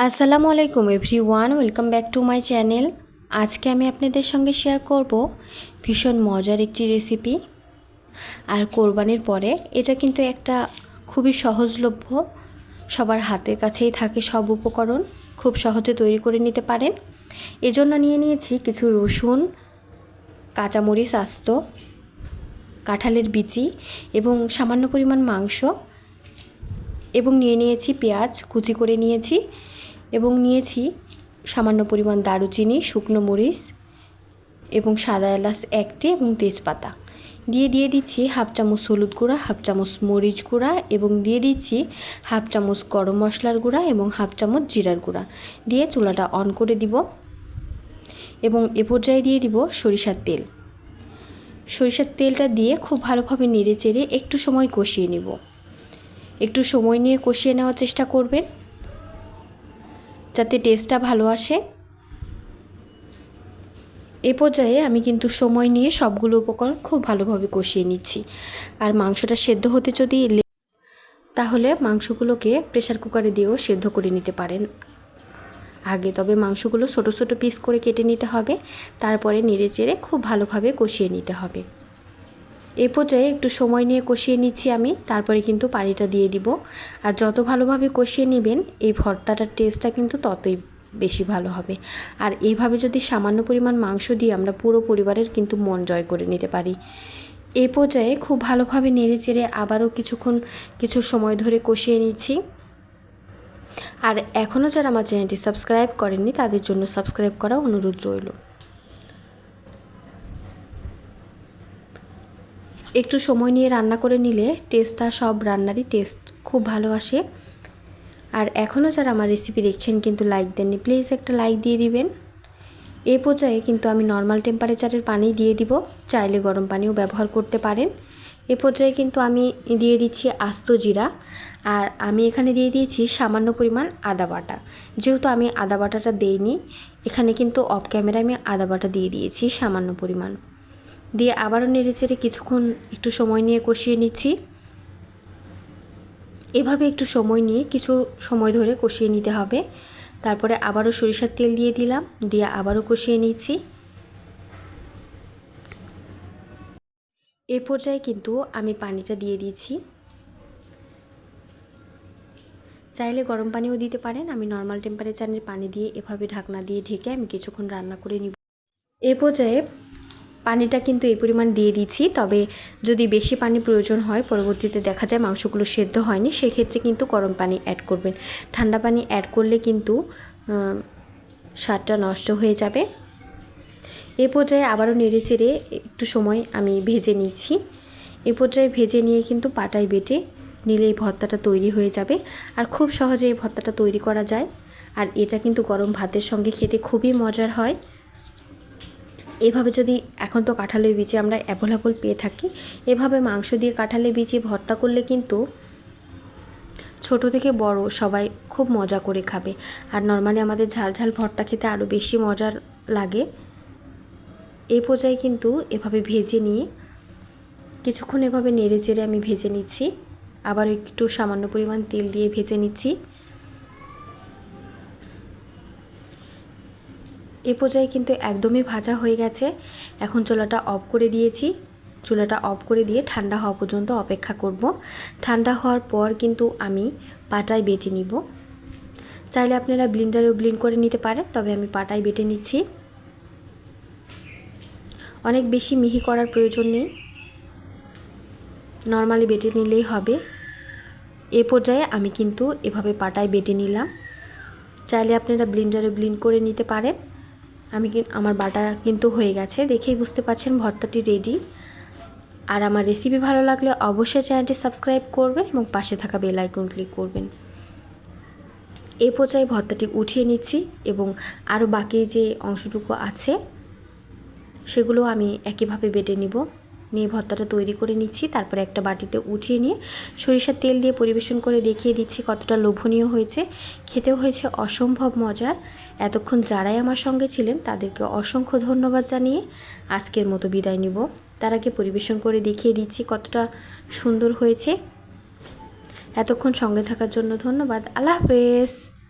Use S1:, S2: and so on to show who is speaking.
S1: আসসালামু আলাইকুম everyone, welcome back to my channel. আজকে আমি আপনাদের সঙ্গে শেয়ার করব ভীষণ মজার একটি রেসিপি। আর কোরবানির পরে এটা কিন্তু একটা খুবই সহজলভ্য, সবার হাতের কাছেই থাকে সব উপকরণ, খুব সহজে তৈরি করে নিতে পারেন। এজন্য নিয়ে নিয়েছি কিছু রসুন, কাঁচামরিচ আস্ত, কাঁঠালের বিচি এবং সামান্য পরিমাণ মাংস, এবং নিয়ে নিয়েছি পেঁয়াজ কুচি করে নিয়েছি, এবং নিয়েছি সামান্য পরিমাণ দারুচিনি, শুকনো মরিচ এবং সাদা এলাচ একটি এবং তেজপাতা। দিয়ে দিচ্ছি হাফ চামচ হলুদ গুঁড়া, হাফ চামচ মরিচ গুঁড়া, এবং দিয়ে দিচ্ছি হাফ চামচ গরম মশলার গুঁড়া এবং হাফ চামচ জিরার গুঁড়া। দিয়ে চুলাটা অন করে দিব এবং এ পর্যায়ে দিয়ে দিব সরিষার তেল। সরিষার তেলটা দিয়ে খুব ভালোভাবে নেড়ে চেড়ে একটু সময় কষিয়ে নেব। একটু সময় নিয়ে কষিয়ে নেওয়ার চেষ্টা করবেন যাতে টেস্টটা ভালো আসে। এ পর্যায়ে আমি কিন্তু সময় নিয়ে সবগুলো উপকরণ খুব ভালোভাবে কষিয়ে নিচ্ছি। আর মাংসটা সেদ্ধ হতে যদি তাহলে মাংসগুলোকে প্রেসার কুকারে দিয়েও সেদ্ধ করে নিতে পারেন আগে, তবে মাংসগুলো ছোট ছোট পিস করে কেটে নিতে হবে, তারপরে নেড়ে চেড়ে খুব ভালোভাবে কষিয়ে নিতে হবে। এই পর্যায়ে একটু সময় নিয়ে কষিয়ে নিচ্ছি আমি, তারপরে কিন্তু পানিটা দিয়ে দিব। আর যত ভালোভাবে কষিয়ে নেবেন এই ভর্তাটার টেস্টটা কিন্তু ততই বেশি ভালো হবে। আর এইভাবে যদি সামান্য পরিমাণ মাংস দিয়ে আমরা পুরো পরিবারের কিন্তু মন জয় করে নিতে পারি। এই পর্যায়ে খুব ভালোভাবে নেড়ে চেড়ে আবারও কিছু সময় ধরে কষিয়ে নিচ্ছি। আর এখনও যারা আমার চ্যানেলটি সাবস্ক্রাইব করেননি তাদের জন্য সাবস্ক্রাইব করা অনুরোধ রইল। একটু সময় নিয়ে রান্না করে নিলে টেস্টটা সব রান্নারই টেস্ট খুব ভালো আসে। আর এখনও যারা আমার রেসিপি দেখছেন কিন্তু লাইক দেননি, প্লিজ একটা লাইক দিয়ে দিবেন। এই পর্যায়ে কিন্তু আমি নর্মাল টেম্পারেচারের পানি দিয়ে দিব, চাইলে গরম পানিও ব্যবহার করতে পারেন। এ পর্যায়ে কিন্তু আমি দিয়ে দিচ্ছি আস্ত জিরা, আর আমি এখানে দিয়ে দিয়েছি সামান্য পরিমাণ আদা বাটা। যেহেতু আমি আদা বাটাটা দেইনি, এখানে কিন্তু অফ ক্যামেরায় আমি আদা বাটা দিয়ে দিয়েছি সামান্য পরিমাণ। দিয়ে আবারও নেড়েচেড়ে কিছুক্ষণ একটু সময় নিয়ে কষিয়ে নিচ্ছি। এভাবে একটু সময় নিয়ে কিছু সময় ধরে কষিয়ে নিতে হবে। তারপরে আবারও সরিষার তেল দিয়ে দিলাম, দিয়ে আবারও কষিয়ে নিচ্ছি। এ পর্যায়ে কিন্তু আমি পানিটা দিয়ে দিয়েছি, চাইলে গরম পানিও দিতে পারেন। আমি নর্মাল টেম্পারেচারের পানি দিয়ে এভাবে ঢাকনা দিয়ে ঢেকে আমি কিছুক্ষণ রান্না করে নিব। এ পর্যায়ে পানিটা কিন্তু এই পরিমাণ দিয়ে দিচ্ছি, তবে যদি বেশি পানি প্রয়োজন হয়, পরবর্তীতে দেখা যায় মাংসগুলো সেদ্ধ হয়নি, সেক্ষেত্রে কিন্তু গরম পানি অ্যাড করবেন। ঠান্ডা পানি অ্যাড করলে কিন্তু স্বাদটা নষ্ট হয়ে যাবে। এ পর্যায়ে আবারও নেড়ে চেড়ে একটু সময় আমি ভেজে নিচ্ছি। এ পর্যায়ে ভেজে নিয়ে কিন্তু পাটায় বেটে নিলে এই ভর্তাটা তৈরি হয়ে যাবে। আর খুব সহজে এই ভর্তাটা তৈরি করা যায়। আর এটা কিন্তু গরম ভাতের সঙ্গে খেতে খুবই মজার হয়। এভাবে যদি, এখন তো কাঁঠালের বিচি আমরা অ্যাভেলেবল পেয়ে থাকি, এভাবে মাংস দিয়ে কাঁঠালের বিচি ভর্তা করলে কিন্তু ছোট থেকে বড় সবাই খুব মজা করে খাবে। আর নর্মালি আমাদের ঝাল ঝাল ভর্তা খেতে আরও বেশি মজার লাগে। এই পর্যায়ে কিন্তু এভাবে ভেজে নিয়ে কিছুক্ষণ এভাবে নেড়ে চেড়ে আমি ভেজে নিচ্ছি। আবার একটু সামান্য পরিমাণ তেল দিয়ে ভেজে নিচ্ছি। এ পর্যায়ে কিন্তু একদমই ভাজা হয়ে গেছে। এখন চুলাটা অফ করে দিয়েছি। চুলাটা অফ করে দিয়ে ঠান্ডা হওয়া পর্যন্ত অপেক্ষা করব। ঠান্ডা হওয়ার পর কিন্তু আমি পাটায় বেটে নিব। চাইলে আপনারা ব্লেন্ডারেও ব্লেন্ড করে নিতে পারেন, তবে আমি পাটায় বেটে নিচ্ছি। অনেক বেশি মিহি করার প্রয়োজন নেই, নর্মালি বেটে নিলেই হবে। এ পর্যায়ে আমি কিন্তু এভাবে পাটায় বেটে নিলাম। চাইলে আপনারা ব্লেন্ডারে ব্লেন্ড করে নিতে পারেন। আমার বাটা কিন্তু হয়ে গেছে, দেখেই বুঝতে পারছেন ভর্তাটি রেডি। আর আমার রেসিপি ভালো লাগলে অবশ্যই চ্যানেলটি সাবস্ক্রাইব করবেন এবং পাশে থাকা বেল আইকন ক্লিক করবেন। এই পর্যায়ে ভর্তাটি উঠিয়ে নিচ্ছি এবং আরও বাকি যে অংশটুকু আছে সেগুলো আমি একইভাবে বেটে নিয়ে ভর্তাটা তৈরি করে নিচ্ছি। তারপরে একটা বাটিতে উঠিয়ে নিয়ে সরিষার তেল দিয়ে পরিবেশন করে দেখিয়ে দিচ্ছি কতটা লোভনীয় হয়েছে। খেতেও হয়েছে অসম্ভব মজার। এতক্ষণ যারাই আমার সঙ্গে ছিলেন তাদেরকে অসংখ্য ধন্যবাদ জানিয়ে আজকের মতো বিদায় নিব। তার আগে পরিবেশন করে দেখিয়ে দিচ্ছি কতটা সুন্দর হয়েছে। এতক্ষণ সঙ্গে থাকার জন্য ধন্যবাদ। আল্লাহ হাফেজ।